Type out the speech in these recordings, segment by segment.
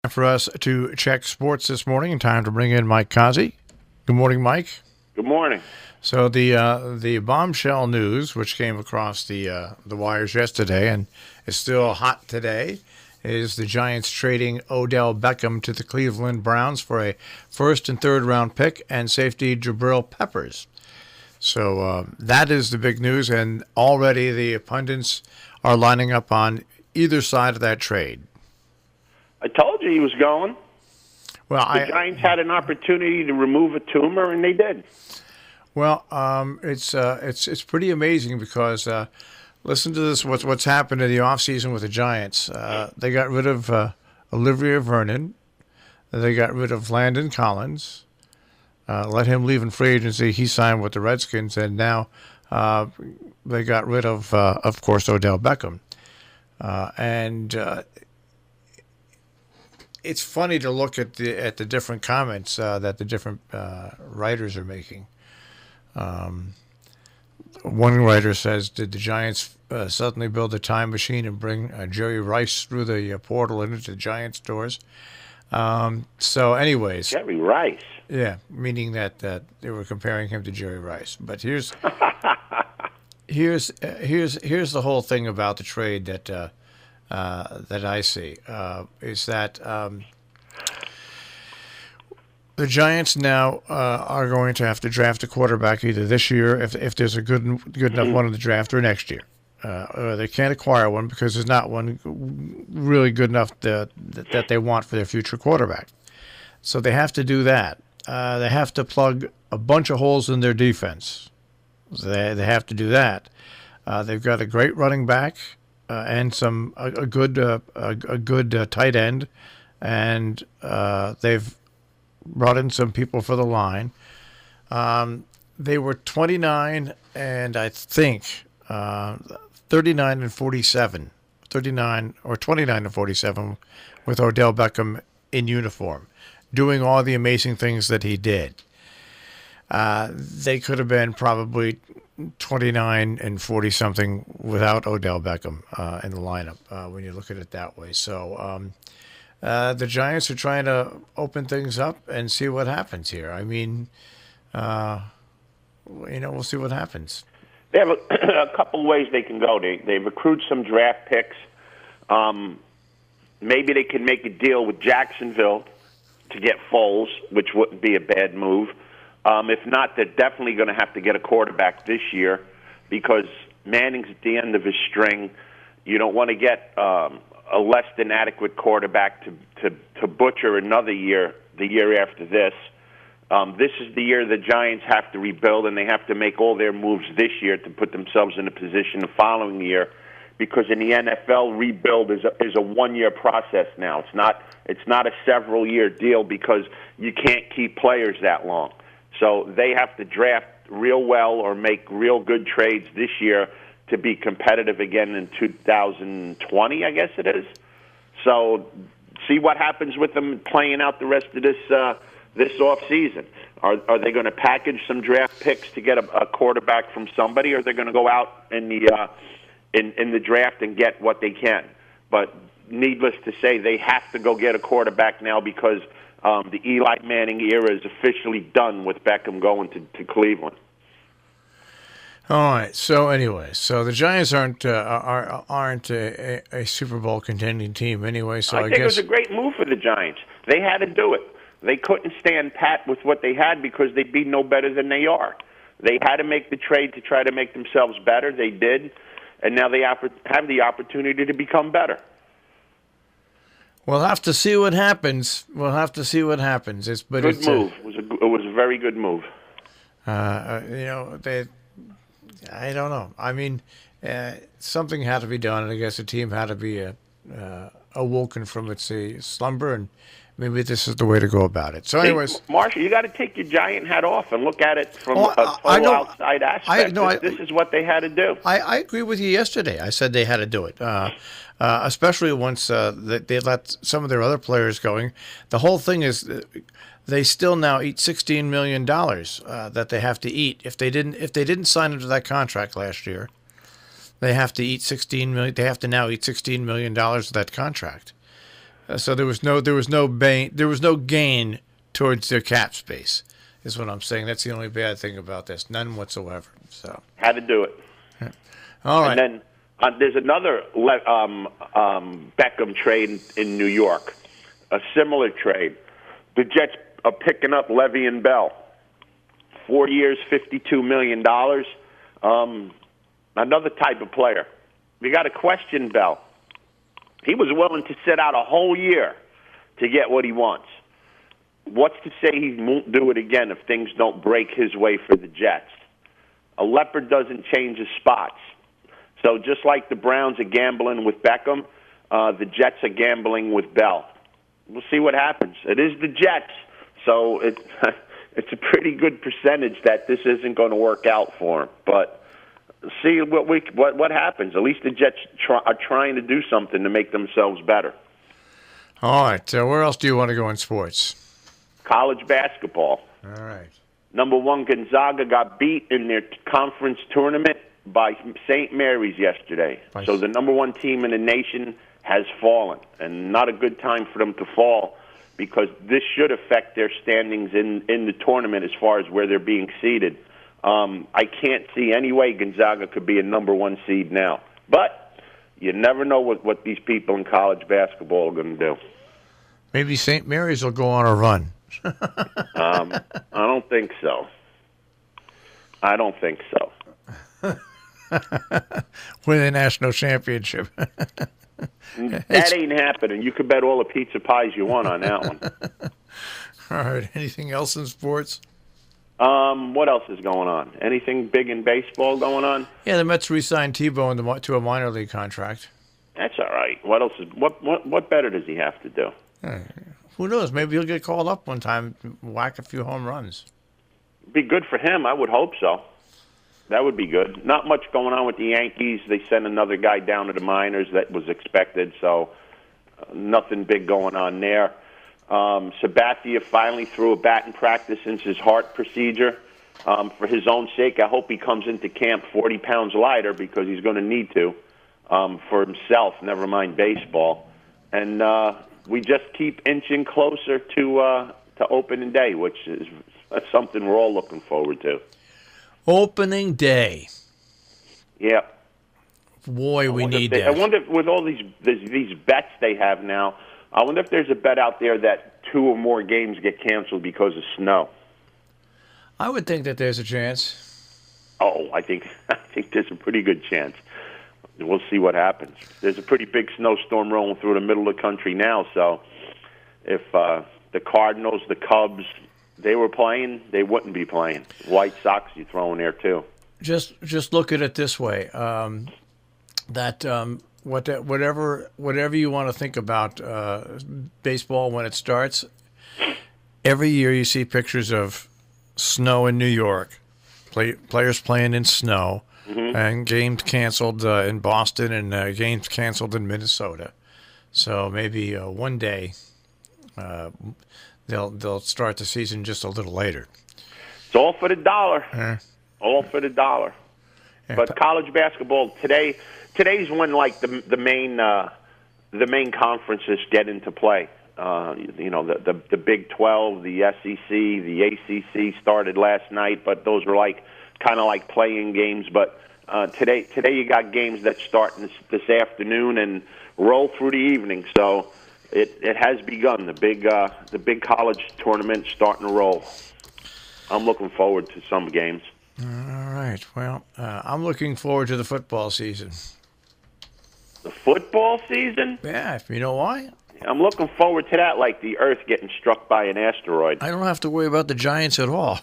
For us to check sports this morning, time to bring in Mike Cozzi. Good morning, Mike. Good morning. So the bombshell news, which came across the wires yesterday and is still hot today, is the Giants trading Odell Beckham to the Cleveland Browns for a first and third round pick and safety Jabril Peppers. So that is the big news, and already the pundits are lining up on either side of that trade. I told you he was going. Well, the Giants had an opportunity to remove a tumor, and they did. Well, it's pretty amazing because listen to this. What's happened in the offseason with the Giants? They got rid of Olivia Vernon. They got rid of Landon Collins. Let him leave in free agency. He signed with the Redskins, and now they got rid of course, Odell Beckham. It's funny to look at the different comments that the different writers are making. One writer says, "Did the Giants suddenly build a time machine and bring Jerry Rice through the portal into the Giants doors?" So, anyways, Jerry Rice. Yeah, meaning that they were comparing him to Jerry Rice. But here's the whole thing about the trade that I see is that the Giants now are going to have to draft a quarterback either this year, if there's a good enough one in the draft, or next year. They can't acquire one because there's not one really good enough that they want for their future quarterback. So they have to do that. They have to plug a bunch of holes in their defense. They have to do that. They've got a great running back. And a good tight end, and they've brought in some people for the line. They were 29 and I think 39 and 47, 39 or 29 and 47 with Odell Beckham in uniform, doing all the amazing things that he did. They could have been probably 29 and 40 something without Odell Beckham in the lineup when you look at it that way. So the Giants are trying to open things up and see what happens here. I mean, we'll see what happens. They have a couple ways they can go. They've accrued some draft picks. Maybe they can make a deal with Jacksonville to get Foles, which wouldn't be a bad move. If not, they're definitely going to have to get a quarterback this year because Manning's at the end of his string. You don't want to get a less than adequate quarterback to butcher another year, the year after this. This is the year the Giants have to rebuild, and they have to make all their moves this year to put themselves in a position the following year. Because in the NFL, rebuild is a one-year process now. It's not a several-year deal because you can't keep players that long. So they have to draft real well or make real good trades this year to be competitive again in 2020, I guess it is. So see what happens with them playing out the rest of this off season. Are they going to package some draft picks to get a quarterback from somebody, or are they going to go out in the draft and get what they can? But needless to say, they have to go get a quarterback now because the Eli Manning era is officially done with Beckham going to Cleveland. All right. So anyway, the Giants aren't a Super Bowl contending team anyway. So I think it was a great move for the Giants. They had to do it. They couldn't stand pat with what they had because they'd be no better than they are. They had to make the trade to try to make themselves better. They did, and now they have the opportunity to become better. We'll have to see what happens. It's good move. It was a very good move. I don't know. I mean, something had to be done, and I guess the team had to be awoken from its slumber, and maybe this is the way to go about it. So, anyways, Marshall, you got to take your giant hat off and look at it from a total outside aspect. This is what they had to do. I agree with you yesterday. I said they had to do it, especially once they let some of their other players going. The whole thing is they still now eat $16 million that they have to eat. If they didn't sign into that contract last year, they have to eat $16 million. They have to now eat $16 million of that contract. So there was no gain towards their cap space, is what I'm saying. That's the only bad thing about this. None whatsoever. So had to do it. All right. And then there's another Beckham trade in New York, a similar trade. The Jets are picking up Le'Veon Bell, 4 years, $52 million. Another type of player. We got to question Bell. He was willing to sit out a whole year to get what he wants. What's to say he won't do it again if things don't break his way for the Jets? A leopard doesn't change his spots. So just like the Browns are gambling with Beckham, the Jets are gambling with Bell. We'll see what happens. It is the Jets, so it's a pretty good percentage that this isn't going to work out for him. But see what happens. At least the Jets are trying to do something to make themselves better. All right. Where else do you want to go in sports? College basketball. All right. Number one, Gonzaga got beat in their conference tournament by St. Mary's yesterday. So the number one team in the nation has fallen, and not a good time for them to fall because this should affect their standings in the tournament as far as where they're being seeded. I can't see any way Gonzaga could be a number one seed now. But you never know what these people in college basketball are going to do. Maybe St. Mary's will go on a run. I don't think so. I don't think so. Win a national championship. That ain't happening. You could bet all the pizza pies you want on that one. All right. Anything else in sports? What else is going on? Anything big in baseball going on? Yeah, the Mets re-signed Tebow to a minor league contract. That's all right. What else is what better does he have to do? Who knows? Maybe he'll get called up one time, whack a few home runs. Be good for him. I would hope so. That would be good. Not much going on with the Yankees. They sent another guy down to the minors. That was expected, so nothing big going on there. Sabathia finally threw a bat in practice since his heart procedure. For his own sake, I hope he comes into camp 40 pounds lighter because he's going to need to for himself, never mind baseball. And we just keep inching closer to opening day, which is something we're all looking forward to. Opening day. Yeah. Boy, we need that. I wonder if with all these bets they have now, I wonder if there's a bet out there that 2 or more games get canceled because of snow. I would think that there's a chance. Oh, I think there's a pretty good chance. We'll see what happens. There's a pretty big snowstorm rolling through the middle of the country now, so if the Cardinals, the Cubs, they were playing, they wouldn't be playing. White Sox, you throw in there too. Just look at it this way: whatever you want to think about baseball when it starts, every year you see pictures of snow in New York, players playing in snow, and games canceled in Boston and games canceled in Minnesota. So maybe one day. They'll start the season just a little later. It's all for the dollar. All for the dollar. Yeah, but college basketball today's when like the main conferences get into play. The Big 12, the SEC, the ACC started last night, but those were kind of like playing games. But today you got games that start this afternoon and roll through the evening. So. It has begun. The big college tournament starting to roll. I'm looking forward to some games. All right. Well, I'm looking forward to the football season. The football season? Yeah. You know why? I'm looking forward to that, like the Earth getting struck by an asteroid. I don't have to worry about the Giants at all.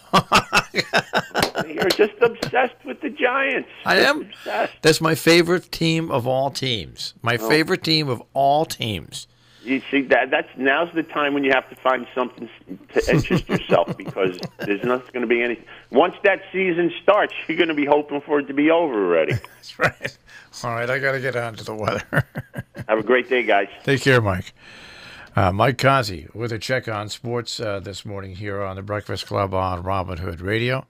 You're just obsessed with the Giants. I am. Obsessed. That's my favorite team of all teams. Favorite team of all teams. You see, now's the time when you have to find something to interest yourself because there's not going to be anything. Once that season starts, you're going to be hoping for it to be over already. That's right. All right, I got to get on to the weather. Have a great day, guys. Take care, Mike. Mike Cozzi with a check on sports this morning here on the Breakfast Club on Robin Hood Radio.